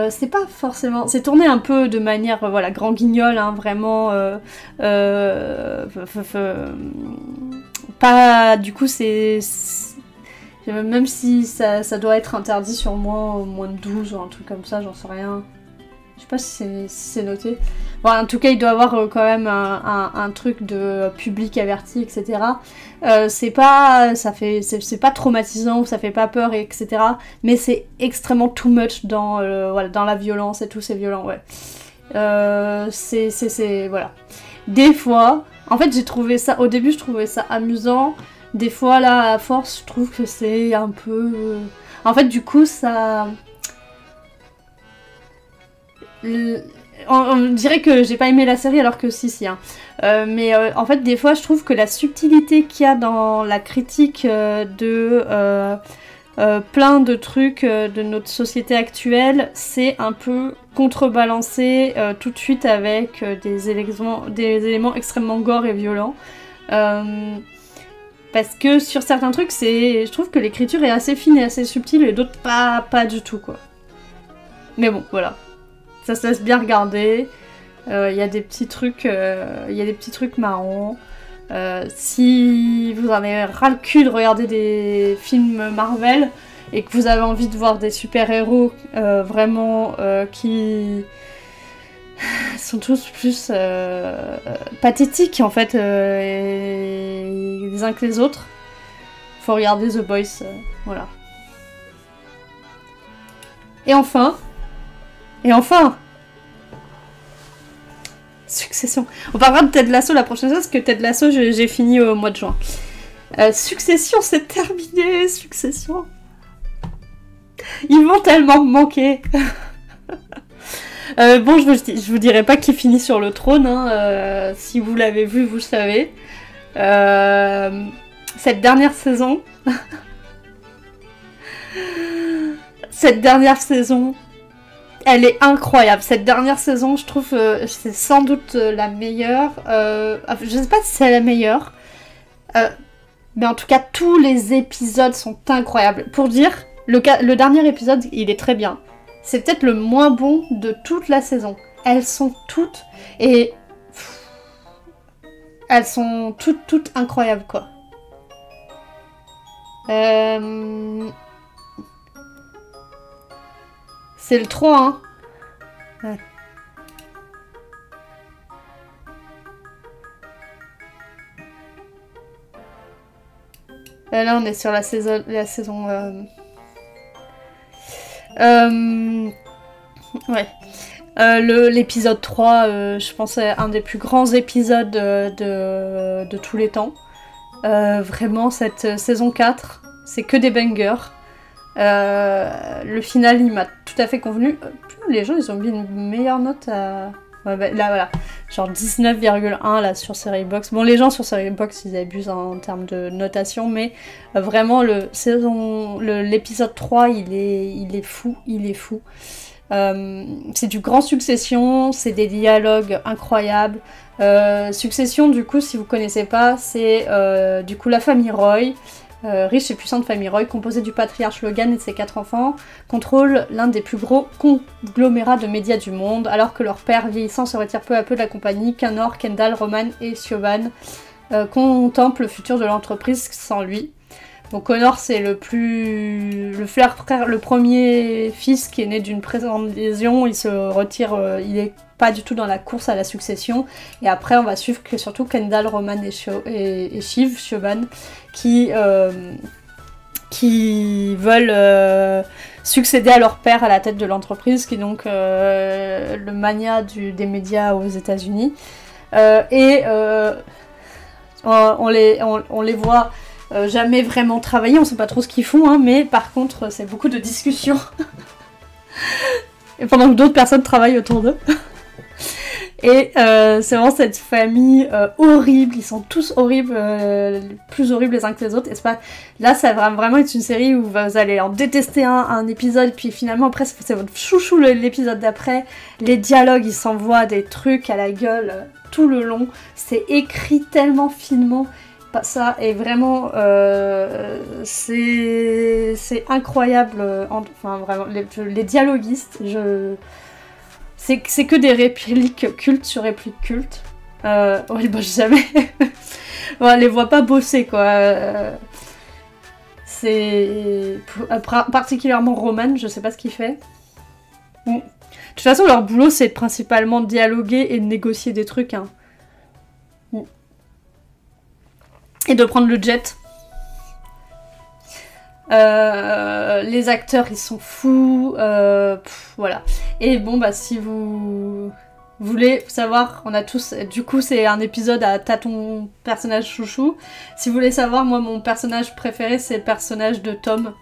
C'est pas forcément... C'est tourné un peu de manière, voilà, grand guignol, hein, vraiment... pas... Du coup, c'est... Même si ça doit être interdit sur moins de 12 ou un truc comme ça, j'en sais rien. Je sais pas si c'est noté. Bon, en tout cas, il doit avoir quand même un truc de public averti, etc. C'est pas traumatisant, ça fait pas peur, etc. Mais c'est extrêmement too much dans la violence et tout, c'est violent, ouais. Voilà. Des fois, en fait, j'ai trouvé ça, au début, je trouvais ça amusant. Des fois, là, à force, je trouve que c'est un peu... En fait, du coup, ça... On dirait que j'ai pas aimé la série alors que si hein. Mais en fait des fois je trouve que la subtilité qu'il y a dans la critique de plein de trucs de notre société actuelle, c'est un peu contrebalancé tout de suite avec des éléments extrêmement gore et violents. Parce que sur certains trucs, je trouve que l'écriture est assez fine et assez subtile et d'autres pas du tout, quoi. Mais bon, voilà. Ça se laisse bien regarder. Il y a des petits trucs, marrants. Si vous en avez ras le cul de regarder des films Marvel et que vous avez envie de voir des super-héros vraiment qui sont tous plus pathétiques en fait les uns que les autres, faut regarder The Boys, voilà. Et enfin, Succession. On parlera de Ted Lasso la prochaine fois parce que Ted Lasso j'ai fini au mois de juin. Succession, c'est terminé. Succession. Ils vont tellement me manquer. Bon, je vous dirai pas qui finit sur le trône. Hein. Si vous l'avez vu, vous le savez. Cette dernière saison. Elle est incroyable. Cette dernière saison, je trouve, c'est sans doute la meilleure. Je sais pas si c'est la meilleure. Mais en tout cas, tous les épisodes sont incroyables. Pour dire, le dernier épisode, il est très bien. C'est peut-être le moins bon de toute la saison. Elles sont toutes... Et... Elles sont toutes incroyables, quoi. C'est le 3, hein. Ouais. Là, on est sur la saison... Ouais. L'épisode 3, je pense, est un des plus grands épisodes de tous les temps. Vraiment, cette saison 4, c'est que des bangers. Le final, il m'a tout à fait convenu. Les gens, ils ont mis une meilleure note à... Ouais, bah, là, voilà. Genre 19,1 là sur Seriebox. Bon, les gens sur Seriebox, ils abusent en termes de notation, mais vraiment, l'épisode 3, il est fou. C'est du grand Succession, c'est des dialogues incroyables. Succession, du coup, si vous connaissez pas, c'est du coup la famille Roy. Riche et puissante famille Roy, composée du patriarche Logan et de ses 4 enfants, contrôle l'un des plus gros conglomérats de médias du monde, alors que leur père vieillissant se retire peu à peu de la compagnie. Connor, Kendall, Roman et Siobhan contemplent le futur de l'entreprise sans lui. Donc Connor, c'est le frère, le premier fils qui est né d'une présente lésion. Il se retire, il est pas du tout dans la course à la succession. Et après, on va suivre que surtout Kendall, Roman et Shiv, Siobhan, qui veulent succéder à leur père à la tête de l'entreprise, qui est donc le mania des médias aux États-Unis. On les voit jamais vraiment travaillé, on sait pas trop ce qu'ils font, hein, mais par contre c'est beaucoup de discussions. Et pendant que d'autres personnes travaillent autour d'eux. Et c'est vraiment cette famille horrible, ils sont tous horribles, plus horribles les uns que les autres. Et c'est pas... Là, ça va vraiment être une série où vous allez en détester un épisode, puis finalement après c'est votre chouchou l'épisode d'après. Les dialogues, ils s'envoient des trucs à la gueule tout le long. C'est écrit tellement finement. Ça est vraiment... c'est incroyable. Enfin, vraiment, les dialoguistes, c'est que des répliques cultes sur répliques cultes. Ouais, ils bossent jamais. On les voit pas bosser, quoi. C'est... particulièrement Roman, je sais pas ce qu'il fait. De toute façon, leur boulot, c'est principalement de dialoguer et de négocier des trucs, hein. Et de prendre le jet. Les acteurs, ils sont fous. Voilà. Et bon, bah, si vous voulez savoir, on a tous... Du coup, c'est un épisode à t'as ton personnage chouchou. Si vous voulez savoir, moi, mon personnage préféré, c'est le personnage de Tom,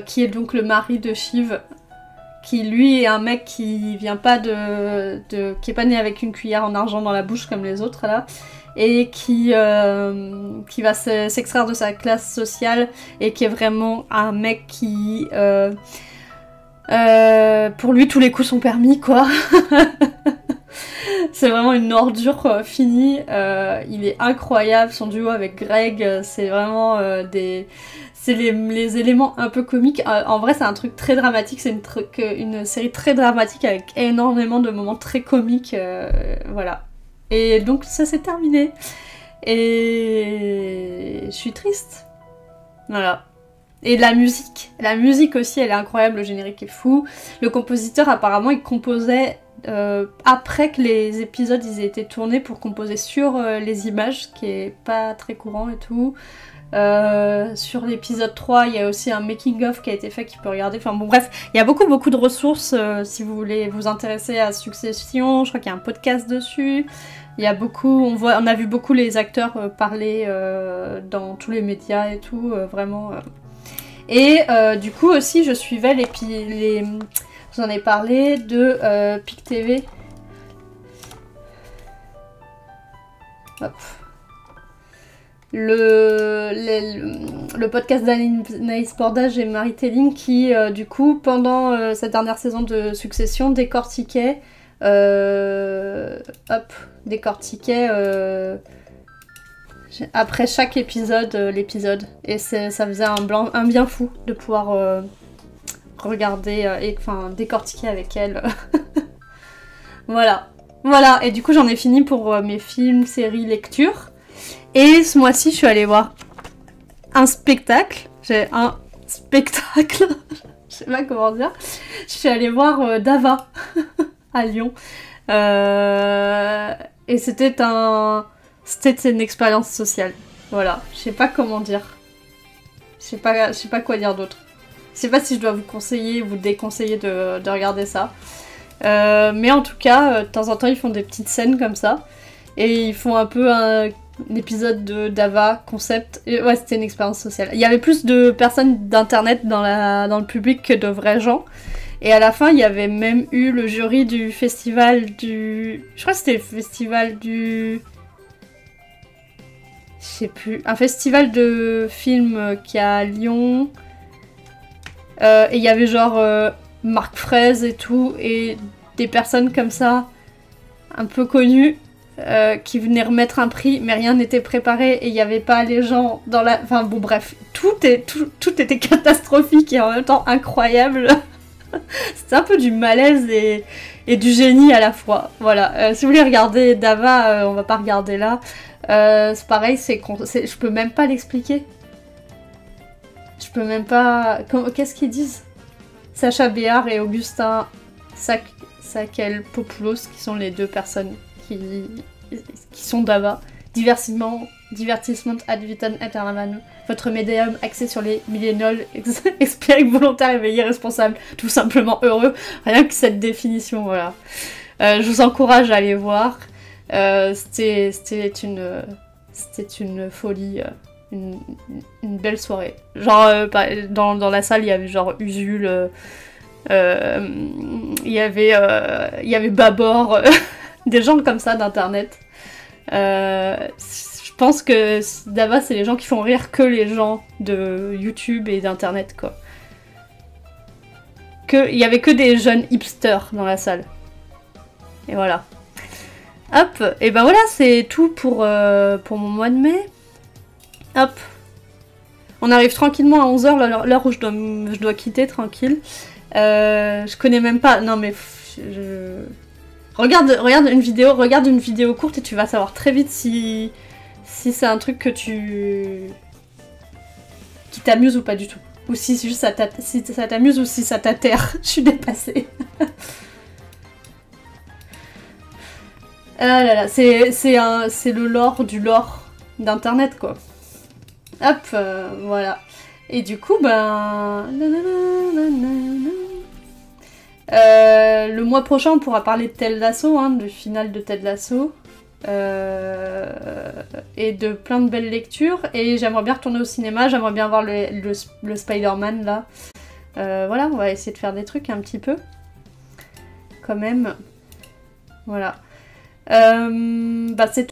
qui est donc le mari de Shiv, qui, lui, est un mec qui vient pas qui est pas né avec une cuillère en argent dans la bouche, comme les autres, là. Et qui va s'extraire de sa classe sociale et qui est vraiment un mec qui... pour lui, tous les coups sont permis, quoi. C'est vraiment une ordure finie. Il est incroyable, son duo avec Greg, c'est vraiment c'est les éléments un peu comiques. En vrai, c'est un truc très dramatique, c'est une série très dramatique avec énormément de moments très comiques, voilà. Et donc ça s'est terminé. Et je suis triste. Voilà. Et la musique aussi, elle est incroyable, le générique est fou. Le compositeur, apparemment, il composait après que les épisodes ils aient été tournés pour composer sur les images, ce qui est pas très courant et tout. Sur l'épisode 3, il y a aussi un making-of qui a été fait, qui peut regarder. Enfin bon, bref, il y a beaucoup de ressources si vous voulez vous intéresser à Succession. Je crois qu'il y a un podcast dessus. Il y a beaucoup, on a vu beaucoup les acteurs parler dans tous les médias et tout, vraiment. Et du coup aussi, je suivais je vous en ai parlé de PIC TV. Hop. Le podcast d'Anaïs Bordage et Marie Telling qui, du coup, pendant cette dernière saison de Succession, décortiquait après chaque épisode, l'épisode. Et ça faisait un bien fou de pouvoir regarder enfin décortiquer avec elle. Voilà. Voilà, et du coup j'en ai fini pour mes films, séries, lectures. Et ce mois-ci, je suis allée voir un spectacle. J'ai un spectacle, je sais pas comment dire. Je suis allée voir Dava à Lyon. Et c'était une expérience sociale. Voilà, je sais pas comment dire. Je sais pas quoi dire d'autre. Je sais pas si je dois vous conseiller ou vous déconseiller de regarder ça. Mais en tout cas, de temps en temps, ils font des petites scènes comme ça. Et ils font un peu un épisode de Dava concept. Et ouais, c'était une expérience sociale. Il y avait plus de personnes d'internet dans le public que de vrais gens. Et à la fin, il y avait même eu le jury du festival du... Je crois que c'était le festival du... Je sais plus. Un festival de films qui a à Lyon. Et il y avait genre Marc Fraise et tout. Et des personnes comme ça, un peu connues, qui venaient remettre un prix, mais rien n'était préparé et il n'y avait pas les gens dans la... Enfin bon bref, tout était catastrophique et en même temps incroyable. C'était un peu du malaise et du génie à la fois. Voilà, si vous voulez regarder Dava, on va pas regarder là. C'est pareil, je peux même pas l'expliquer. Je peux même pas... Qu'est-ce qu'ils disent? Sacha Béard et Augustin Sakel-Popoulos, qui sont les deux personnes qui sont Dava. Divertissement ad vitam aeternam. Votre médium axé sur les millénials, expérique volontaire, éveillé, responsable, tout simplement heureux. Rien que cette définition, voilà. Je vous encourage à aller voir. C'était une folie. une belle soirée. Genre, dans la salle, il y avait genre Usul, il y avait Babor, des gens comme ça d'internet. Je pense que là-bas, c'est les gens qui font rire que les gens de YouTube et d'internet, quoi. Il y avait que des jeunes hipsters dans la salle. Et voilà. Hop, et ben voilà, c'est tout pour mon mois de mai. Hop. On arrive tranquillement à 11h, l'heure où je dois quitter, tranquille. Je connais même pas... Non mais... Regarde une vidéo courte et tu vas savoir très vite si c'est un truc qui t'amuse ou pas du tout. Ou si juste si ça t'amuse ou si ça t'atterre. Je suis dépassée. Ah là là, c'est le lore du lore d'internet, quoi. Hop, voilà. Et du coup, ben... le mois prochain, on pourra parler de Ted Lasso, hein, du final de Ted Lasso. Et de plein de belles lectures. Et j'aimerais bien retourner au cinéma, j'aimerais bien voir le Spider-Man, là. Voilà, on va essayer de faire des trucs un petit peu. Quand même. Voilà. Bah c'est